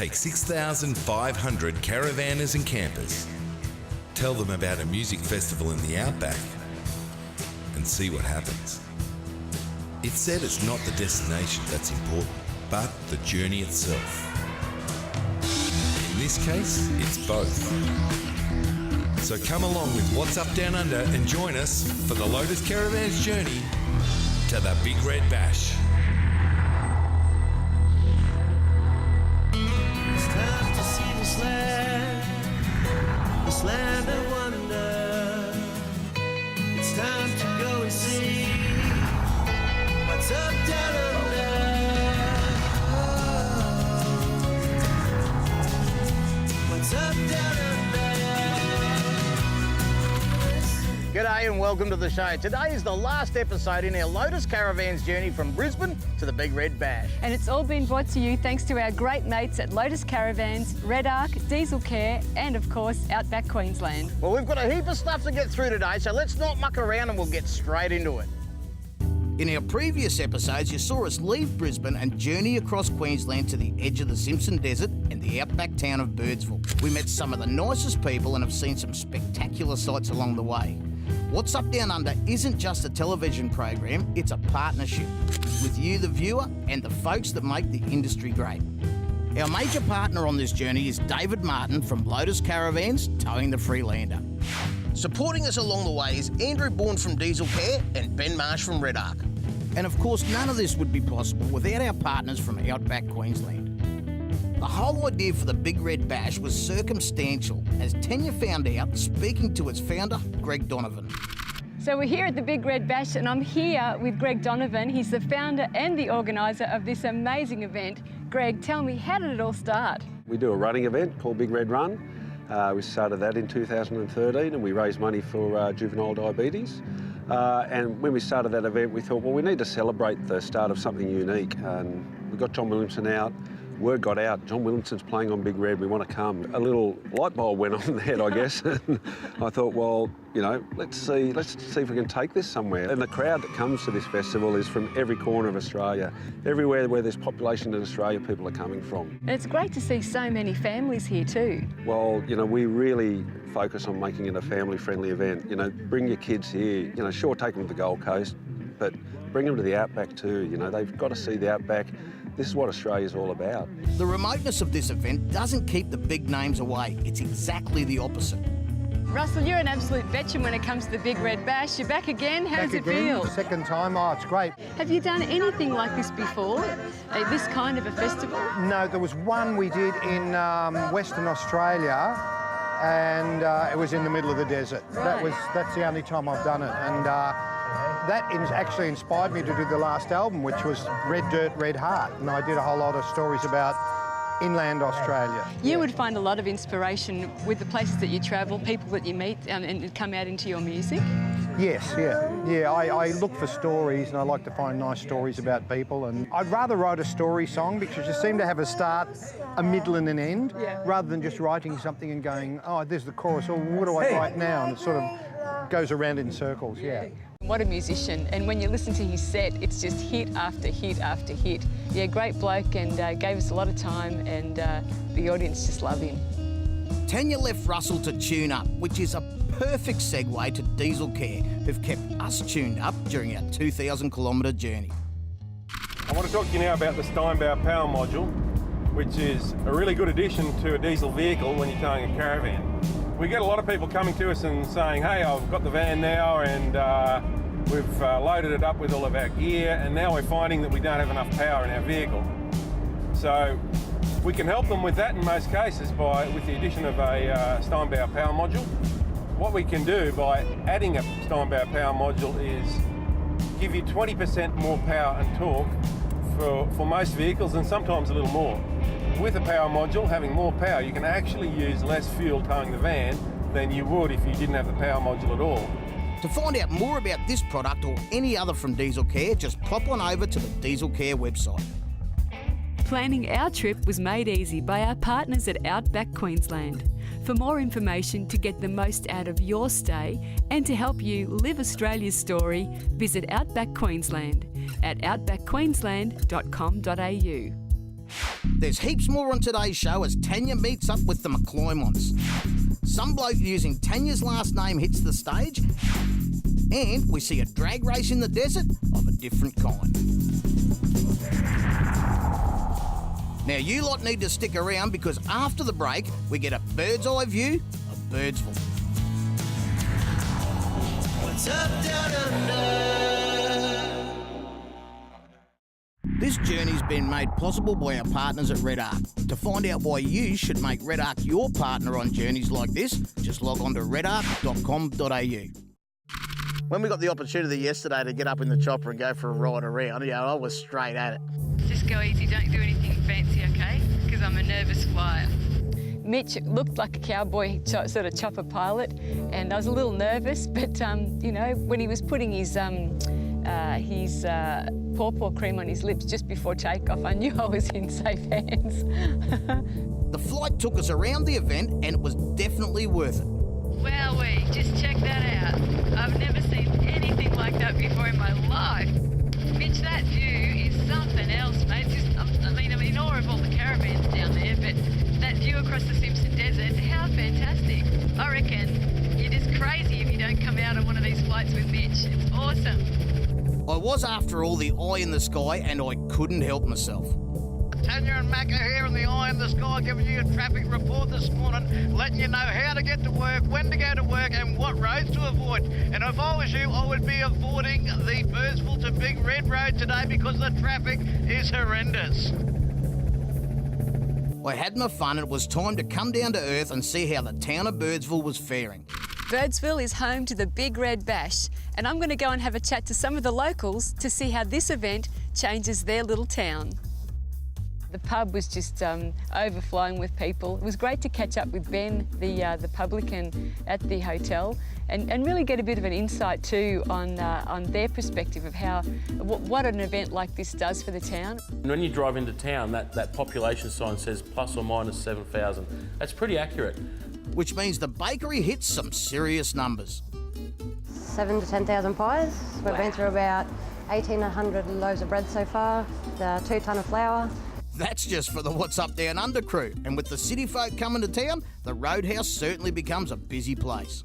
Take 6,500 caravanners and campers. Tell them about a music festival in the outback and see what happens. It's said it's not the destination that's important, but the journey itself. In this case, it's both. So come along with What's Up Down Under and join us for the Lotus Caravan's journey to the Big Red Bash. It's time to see this land of wonder. It's time to go and see what's up down under. What's up down under? G'day and welcome to the show. Today is the last episode in our Lotus Caravan's journey from Brisbane to the Big Red Bash. And it's all been brought to you thanks to our great mates at Lotus Caravans, Red Arc, Diesel Care and of course Outback Queensland. Well, we've got a heap of stuff to get through today, so let's not muck around and we'll get straight into it. In our previous episodes, you saw us leave Brisbane and journey across Queensland to the edge of the Simpson Desert and the outback town of Birdsville. We met some of the nicest people and have seen some spectacular sights along the way. What's Up Down Under isn't just a television program, it's a partnership with you, the viewer, and the folks that make the industry great. Our major partner on this journey is David Martin from Lotus Caravans, towing the Freelander. Supporting us along the way is Andrew Bourne from Diesel Care and Ben Marsh from Red Arc. And of course, none of this would be possible without our partners from Outback Queensland. The whole idea for the Big Red Bash was circumstantial, as Tanya found out speaking to its founder, Greg Donovan. So we're here at the Big Red Bash and I'm here with Greg Donovan. He's the founder and the organiser of this amazing event. Greg, tell me, how did it all start? We do a running event called Big Red Run. We started that in 2013 and we raised money for juvenile diabetes. And when we started that event, we thought, well, we need to celebrate the start of something unique. And we got John Williamson out. Word got out, John Williamson's playing on Big Red, we want to come. A little light bulb went on in the head, I guess. And I thought, well, you know, let's see if we can take this somewhere. And the crowd that comes to this festival is from every corner of Australia. Everywhere where there's population in Australia, people are coming from. And it's great to see so many families here too. Well, you know, we really focus on making it a family-friendly event. You know, bring your kids here. You know, sure, take them to the Gold Coast, but bring them to the Outback too. You know, they've got to see the Outback. This is what Australia's all about. The remoteness of this event doesn't keep the big names away. It's exactly the opposite. Russell, you're an absolute veteran when it comes to the Big Red Bash. You're back again. How does it feel? Second time. Oh, it's great. Have you done anything like this before? This kind of a festival? No, there was one we did in Western Australia, and it was in the middle of the desert. Right. That's the only time I've done it, and that actually inspired me to do the last album, which was Red Dirt, Red Heart, and I did a whole lot of stories about inland Australia. You would find a lot of inspiration with the places that you travel, people that you meet, and come out into your music? Yes, yeah. I look for stories, and I like to find nice stories about people, and I'd rather write a story song because you seem to have a start, a middle and an end, rather than just writing something and going, oh, there's the chorus, or what do I write now? And it sort of goes around in circles, yeah. What a musician, and when you listen to his set, it's just hit after hit after hit. Yeah, great bloke, and gave us a lot of time, and the audience just love him. Tanya left Russell to tune up, which is a perfect segue to Diesel Care, who've kept us tuned up during our 2,000-kilometre journey. I want to talk to you now about the Steinbauer power module, which is a really good addition to a diesel vehicle when you're towing a caravan. We get a lot of people coming to us and saying, hey, I've got the van now and we've loaded it up with all of our gear, and now we're finding that we don't have enough power in our vehicle. So we can help them with that in most cases with the addition of a Steinbauer power module. What we can do by adding a Steinbauer power module is give you 20% more power and torque for most vehicles, and sometimes a little more. With a power module, having more power, you can actually use less fuel towing the van than you would if you didn't have the power module at all. To find out more about this product or any other from Diesel Care, just pop on over to the Diesel Care website. Planning our trip was made easy by our partners at Outback Queensland. For more information to get the most out of your stay and to help you live Australia's story, visit Outback Queensland at outbackqueensland.com.au. There's heaps more on today's show as Tanya meets up with the McClymons. Some bloke using Tanya's last name hits the stage, and we see a drag race in the desert of a different kind. Now you lot need to stick around because after the break we get a bird's eye view of Birdsville. What's up down under? This journey's been made possible by our partners at Red Arc. To find out why you should make Red Arc your partner on journeys like this, just log on to redarc.com.au. When we got the opportunity yesterday to get up in the chopper and go for a ride around, I was straight at it. Just go easy, don't do anything fancy, okay? Because I'm a nervous flyer. Mitch looked like a cowboy sort of chopper pilot, and I was a little nervous, but, you know, when he was putting his pawpaw cream on his lips just before takeoff, I knew I was in safe hands. The flight took us around the event, and it was definitely worth it. Wowee, just check that out. I've never seen anything like that before in my life. Mitch, that view is something else, mate. Just, I'm in awe of all the caravans down there, but that view across the Simpson Desert, how fantastic. I reckon you're just crazy if you don't come out on one of these flights with Mitch. It's awesome. I was, after all, the eye in the sky, and I couldn't help myself. Tanya and Mac are here in the eye in the sky giving you a traffic report this morning, letting you know how to get to work, when to go to work and what roads to avoid. And if I was you, I would be avoiding the Birdsville to Big Red Road today because the traffic is horrendous. I had my fun, and it was time to come down to earth and see how the town of Birdsville was faring. Birdsville is home to the Big Red Bash, and I'm going to go and have a chat to some of the locals to see how this event changes their little town. The pub was just overflowing with people. It was great to catch up with Ben, the publican at the hotel, and really get a bit of an insight too on their perspective of what an event like this does for the town. When you drive into town, that population sign says plus or minus 7,000. That's pretty accurate. Which means the bakery hits some serious numbers. 7,000 to 10,000 pies. We've been through about 1,800 loaves of bread so far, 2 tonne of flour. That's just for the What's Up Down Under crew, and with the city folk coming to town, the Roadhouse certainly becomes a busy place.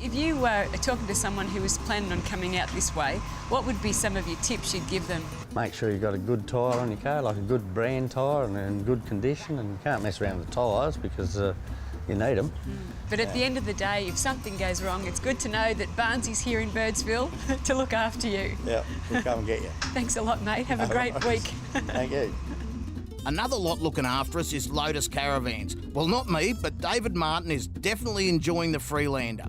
If you were talking to someone who was planning on coming out this way, what would be some of your tips you'd give them? Make sure you've got a good tyre on your car, like a good brand tyre and in good condition, and you can't mess around with the tyres because you need them. But at the end of the day, if something goes wrong, it's good to know that Barnsley's here in Birdsville to look after you. Yeah, we'll come and get you. Thanks a lot, mate. Have a great week. Thank you. Another lot looking after us is Lotus Caravans. Well, not me, but David Martin is definitely enjoying the Freelander.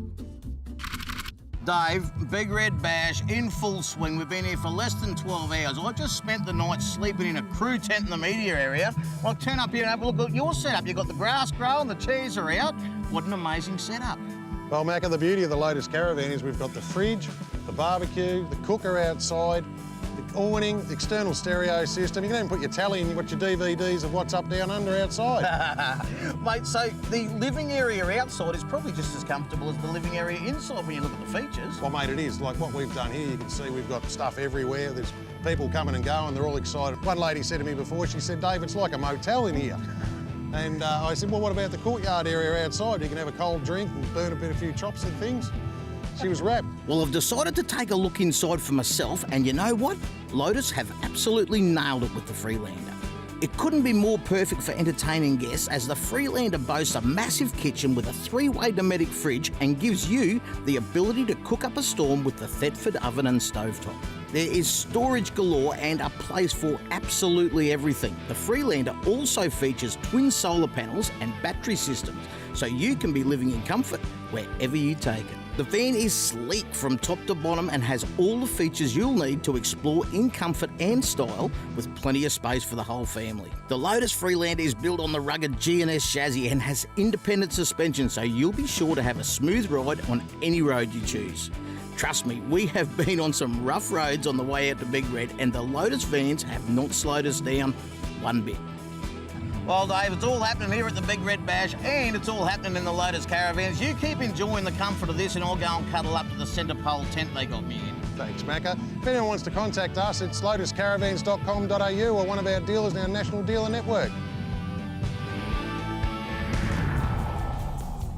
Dave, Big Red Bash in full swing. We've been here for less than 12 hours. I just spent the night sleeping in a crew tent in the media area. I'll turn up here and have a look at your setup. You've got the grass growing, the chairs are out. What an amazing setup. Well, Macca, the beauty of the Lotus Caravan is we've got the fridge, the barbecue, the cooker outside, the awning, the external stereo system. You can even put your telly and watch your DVDs of What's Up Down Under outside. Mate, so the living area outside is probably just as comfortable as the living area inside when you look at the features. Well, mate, it is. Like what we've done here, you can see we've got stuff everywhere. There's people coming and going, they're all excited. One lady said to me before, she said, Dave, it's like a motel in here. And I said, well, what about the courtyard area outside? You can have a cold drink and burn a few chops and things. She was wrapped. Well, I've decided to take a look inside for myself, and you know what? Lotus have absolutely nailed it with the Freelander. It couldn't be more perfect for entertaining guests, as the Freelander boasts a massive kitchen with a 3-way Dometic fridge and gives you the ability to cook up a storm with the Thetford oven and stovetop. There is storage galore and a place for absolutely everything. The Freelander also features twin solar panels and battery systems, so you can be living in comfort wherever you take it. The van is sleek from top to bottom and has all the features you'll need to explore in comfort and style, with plenty of space for the whole family. The Lotus Freelander is built on the rugged G&S chassis and has independent suspension, so you'll be sure to have a smooth ride on any road you choose. Trust me, we have been on some rough roads on the way out to Big Red, and the Lotus vans have not slowed us down one bit. Well, Dave, it's all happening here at the Big Red Bash, and it's all happening in the Lotus Caravans. You keep enjoying the comfort of this, and I'll go and cuddle up to the centre pole tent they got me in. Thanks, Macca. If anyone wants to contact us, it's lotuscaravans.com.au or one of our dealers in our national dealer network.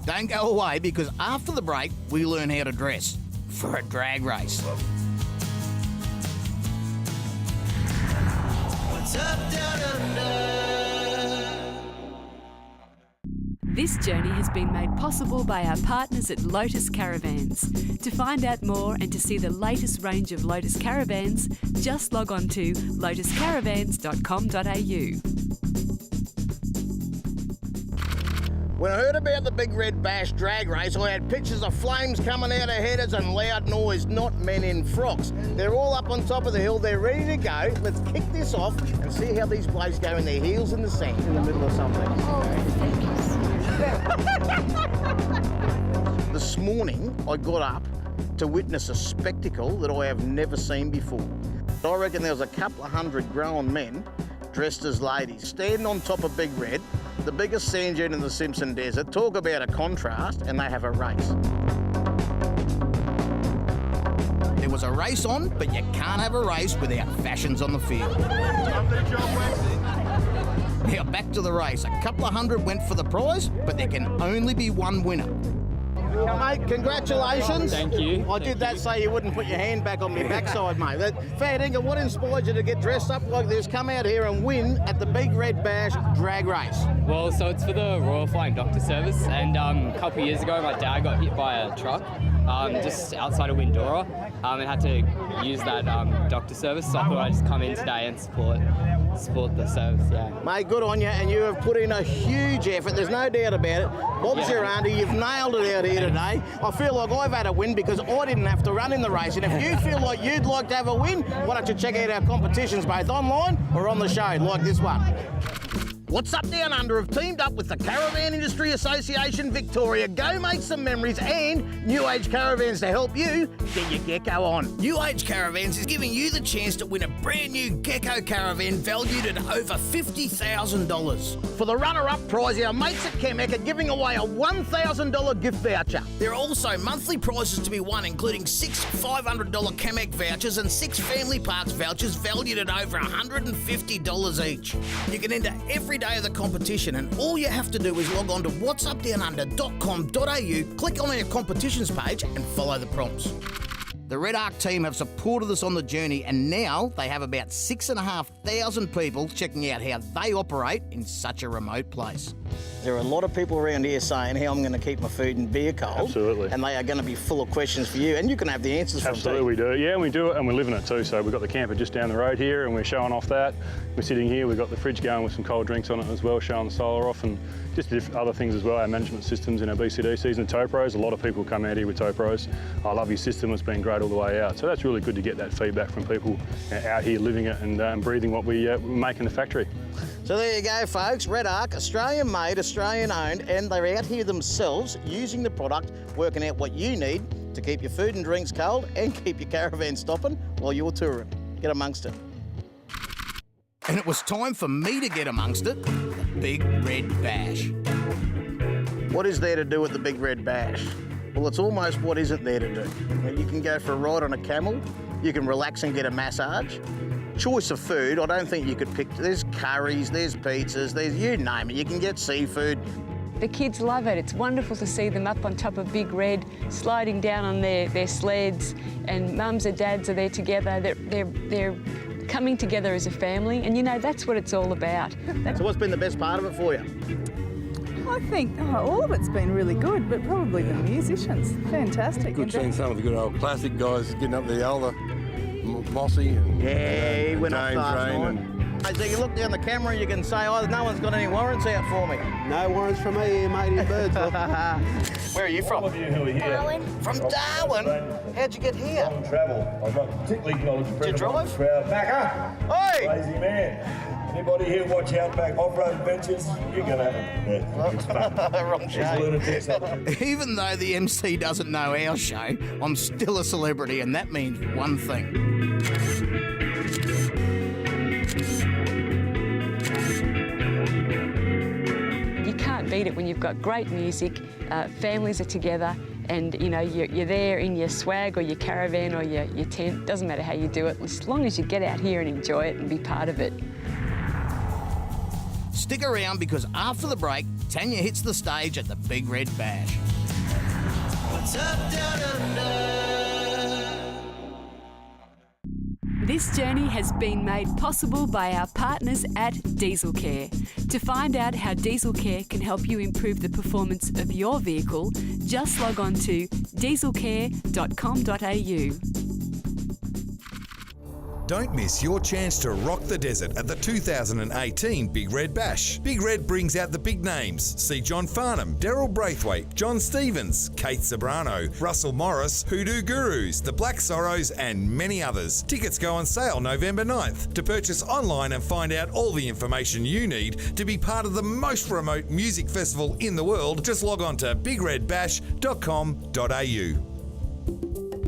Don't go away, because after the break, we learn how to dress for a drag race. What's up down under? This journey has been made possible by our partners at Lotus Caravans. To find out more and to see the latest range of Lotus Caravans, just log on to lotuscaravans.com.au. When I heard about the Big Red Bash drag race, I had pictures of flames coming out of headers and loud noise, not men in frocks. They're all up on top of the hill, they're ready to go. Let's kick this off and see how these blokes go in their heels in the sand in the middle of something. This morning, I got up to witness a spectacle that I have never seen before. I reckon there was a couple of hundred grown men dressed as ladies standing on top of Big Red, the biggest sand dune in the Simpson Desert. Talk about a contrast, and they have a race. There was a race on, but you can't have a race without fashions on the field. Now back to the race. A couple of hundred went for the prize, but there can only be one winner. Mate, congratulations. Thank you. I did that so you wouldn't put your hand back on my backside, mate. Fair dinkum, what inspired you to get dressed up like this, come out here and win at the Big Red Bash drag race? Well, so it's for the Royal Flying Doctor Service, and a couple of years ago my dad got hit by a truck just outside of Windora and had to use that doctor service, so I thought I'd just come in today and support the service, yeah. Mate, good on you, and you have put in a huge effort, there's no doubt about it. Bob's your auntie, you've nailed it out here today. I feel like I've had a win because I didn't have to run in the race, and if you feel like you'd like to have a win, why don't you check out our competitions both online or on the show, like this one. What's Up Down Under have teamed up with the Caravan Industry Association Victoria. Go make some memories, and New Age Caravans to help you get your gecko on. New Age Caravans is giving you the chance to win a brand new gecko caravan valued at over $50,000. For the runner-up prize, our mates at Kamek are giving away a $1,000 gift voucher. There are also monthly prizes to be won, including 6 $500 Kamek vouchers and 6 Family Parks vouchers valued at over $150 each. You can enter every day of the competition, and all you have to do is log on to whatsupdownunder.com.au, click on our competitions page and follow the prompts. The Red Arc team have supported us on the journey, and now they have about 6,500 people checking out how they operate in such a remote place. There are a lot of people around here saying how I'm going to keep my food and beer cold. Absolutely. And they are going to be full of questions for you, and you can have the answers from them. Absolutely, we do. Yeah, we do it, and we live in it too. So we've got the camper just down the road here, and we're showing off that. We're sitting here, we've got the fridge going with some cold drinks on it as well, showing the solar off, and just other things as well, our management systems in our BCDCs and tow pros. A lot of people come out here with tow pros. I love your system, it's been great all the way out. So that's really good to get that feedback from people out here living it and breathing what we make in the factory. So there you go, folks. Red Arc, Australian made, Australian owned, and they're out here themselves using the product, working out what you need to keep your food and drinks cold and keep your caravan stopping while you're touring. Get amongst it. And it was time for me to get amongst it, the Big Red Bash. What is there to do at the Big Red Bash? Well, it's almost what isn't there to do. You can go for a ride on a camel, you can relax and get a massage. Choice of food, I don't think you could pick. There's curries, there's pizzas, there's you name it. You can get seafood. The kids love it. It's wonderful to see them up on top of Big Red, sliding down on their sleds, and mums and dads are there together. They're coming together as a family, and you know, that's what it's all about. So what's been the best part of it for you? I think all of it's been really good, but probably the musicians. Fantastic. Good seeing some of the good old classic guys getting up the elder, Mossy and, he went James off last Rain. night. So you look down the camera and you can say, oh, no one's got any warrants out for me. No warrants from me here, mate, in Birdsville. Where are you from? All of you who are here. Darwin. From Darwin? How'd you get here? On travel. I'd like to particularly acknowledge the Did you drive? crowd. Macca! Hey! Lazy man. Anybody here watch Outback Off-Road Adventures? You're going to have it's fun. Wrong show. Lunatics. Even though the MC doesn't know our show, I'm still a celebrity, and that means one thing. You can't beat it when you've got great music, families are together, and you know, you're there in your swag or your caravan or your tent. Doesn't matter how you do it, as long as you get out here and enjoy it and be part of it. Stick around because after the break, Tanya hits the stage at the Big Red Bash. What's up down under? This journey has been made possible by our partners at Diesel Care. To find out how Diesel Care can help you improve the performance of your vehicle, just log on to dieselcare.com.au. Don't miss your chance to rock the desert at the 2018 Big Red Bash. Big Red brings out the big names. See John Farnham, Daryl Braithwaite, John Stevens, Kate Sobrano, Russell Morris, Hoodoo Gurus, The Black Sorrows and many others. Tickets go on sale November 9th. To purchase online and find out all the information you need to be part of the most remote music festival in the world, just log on to bigredbash.com.au.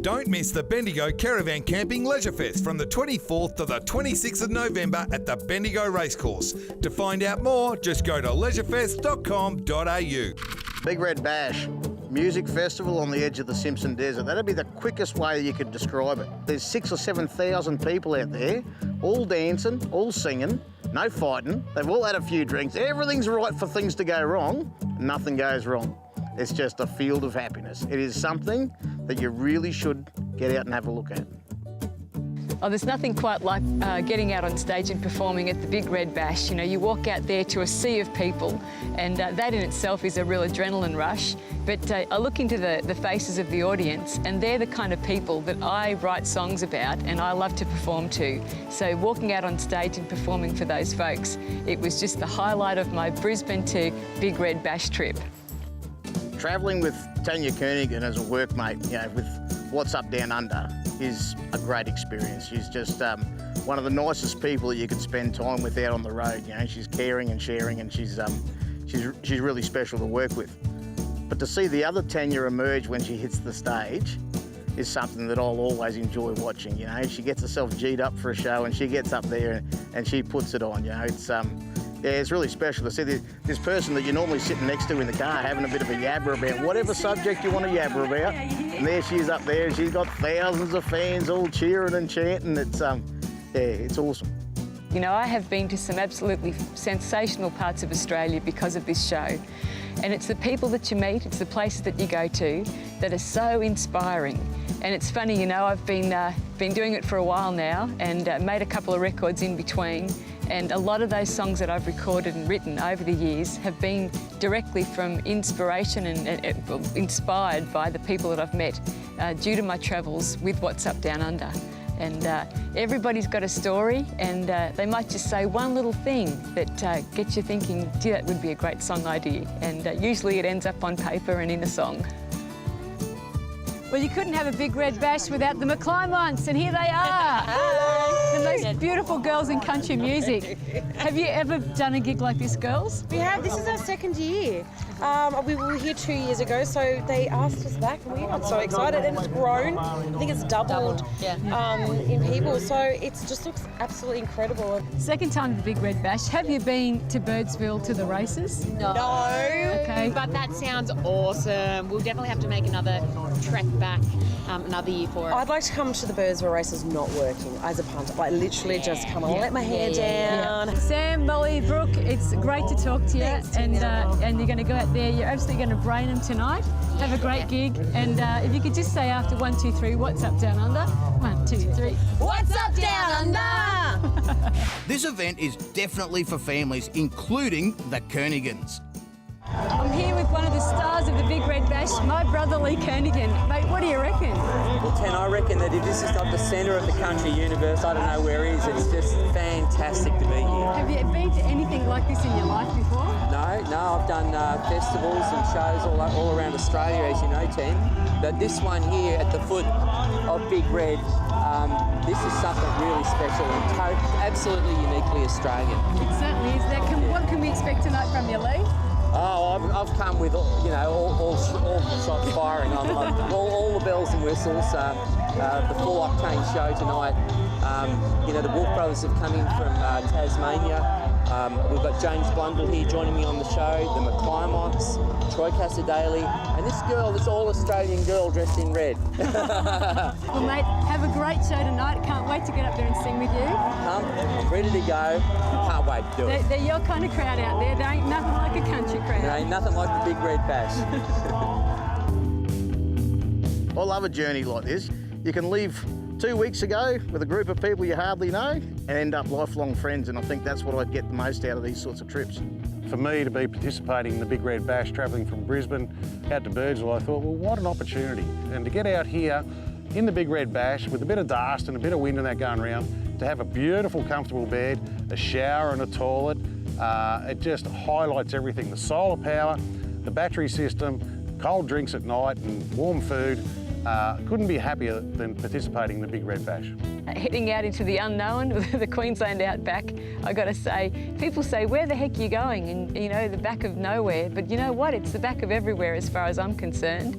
Don't miss the Bendigo Caravan Camping Leisure Fest from the 24th to the 26th of November at the Bendigo Racecourse. To find out more, just go to leisurefest.com.au. Big Red Bash, music festival on the edge of the Simpson Desert. That'd be the quickest way you could describe it. There's 6,000 or 7,000 people out there, all dancing, all singing, no fighting. They've all had a few drinks. Everything's right for things to go wrong. Nothing goes wrong. It's just a field of happiness. It is something that you really should get out and have a look at. Oh, there's nothing quite like getting out on stage and performing at the Big Red Bash. You know, you walk out there to a sea of people, and that in itself is a real adrenaline rush. But I look into the faces of the audience, and they're the kind of people that I write songs about and I love to perform to. So walking out on stage and performing for those folks, it was just the highlight of my Brisbane to Big Red Bash trip. Travelling with Tanya Koenigan as a workmate, you know, with What's Up Down Under is a great experience. She's just one of the nicest people that you can spend time with out on the road. You know, she's caring and sharing, and she's really special to work with. But to see the other Tanya emerge when she hits the stage is something that I'll always enjoy watching. You know, she gets herself G'd up for a show, and she gets up there and she puts it on. You know, yeah, it's really special to see this person that you're normally sitting next to in the car having a bit of a yabber about whatever subject you want to yabber about. And there she is up there, and she's got thousands of fans all cheering and chanting. It's, yeah, it's awesome. You know, I have been to some absolutely sensational parts of Australia because of this show. And it's the people that you meet, it's the places that you go to that are so inspiring. And it's funny, you know, I've been doing it for a while now and made a couple of records in between. And a lot of those songs that I've recorded and written over the years have been directly from inspiration and inspired by the people that I've met due to my travels with What's Up Down Under. And everybody's got a story, and they might just say one little thing that gets you thinking, gee, that would be a great song idea. And usually it ends up on paper and in a song. Well, you couldn't have a Big Red Bash without the McClymonts, and here they are. The most beautiful girls in country music. Have you ever done a gig like this, girls? We have. This is our second year. We were here 2 years ago, so they asked us back, and we got so excited, and it's grown. I think it's doubled in people, so it just looks absolutely incredible. Second time at the Big Red Bash. Have you been to Birdsville to the races? No. Okay. But that sounds awesome. We'll definitely have to make another trek back another year for it. I'd like to come to the Birdsville races not working as a punter, like literally just come and let my hair down. Sam, Molly, Brooke, it's great to talk to you. Thanks, and you're going to go out there, you're absolutely going to brain them tonight. Have a great gig. And if you could just say after 1, 2, 3, what's up down under? 1, 2, 3. What's up down under? This event is definitely for families, including the Koenigans. I'm here with one of the stars of the Big Red Bash, my brother Lee Koenigan. Mate, what do you reckon? Well, Ten, I reckon that if this is not the centre of the country universe, I don't know where it is. It's just fantastic to be here. Have you been to anything like this in your life before? No, I've done festivals and shows all around Australia, as you know, Ten. But this one here at the foot of Big Red, this is something really special and absolutely uniquely Australian. It certainly is. What can we expect tonight from you, Lee? Oh, I've come with, you know, all shots firing. All the bells and whistles. The full octane show tonight. You know, the Wolf Brothers have come in from Tasmania. We've got James Blundell here joining me on the show, the McClymonts, Troy Casadale, and this girl, this all-Australian girl dressed in red. Well, mate, have a great show tonight. Can't wait to get up there and sing with you. I'm ready to go. Can't wait to do it. They're your kind of crowd out there. There ain't nothing like a country crowd. There ain't nothing like the Big Red Bash. I love a journey like this. You can leave 2 weeks ago with a group of people you hardly know and end up lifelong friends, and I think that's what I'd get the most out of these sorts of trips. For me to be participating in the Big Red Bash, travelling from Brisbane out to Birdsville, I thought, well, what an opportunity. And to get out here in the Big Red Bash with a bit of dust and a bit of wind and that going around, to have a beautiful, comfortable bed, a shower and a toilet, it just highlights everything. The solar power, the battery system, cold drinks at night and warm food. Couldn't be happier than participating in the Big Red Bash. Heading out into the unknown, the Queensland outback, I got to say, people say, where the heck are you going? And, you know, the back of nowhere. But you know what? It's the back of everywhere as far as I'm concerned.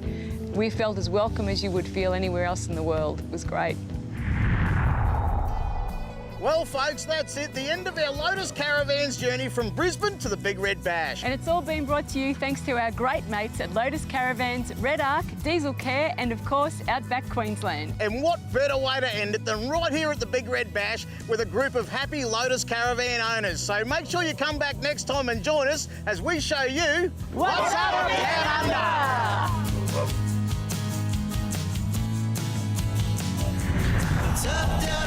We felt as welcome as you would feel anywhere else in the world. It was great. Well, folks, that's it. The end of our Lotus Caravans journey from Brisbane to the Big Red Bash. And it's all been brought to you thanks to our great mates at Lotus Caravans, Red Arc, Diesel Care, and of course, Outback Queensland. And what better way to end it than right here at the Big Red Bash with a group of happy Lotus Caravan owners. So make sure you come back next time and join us as we show you what's up down under. What's up down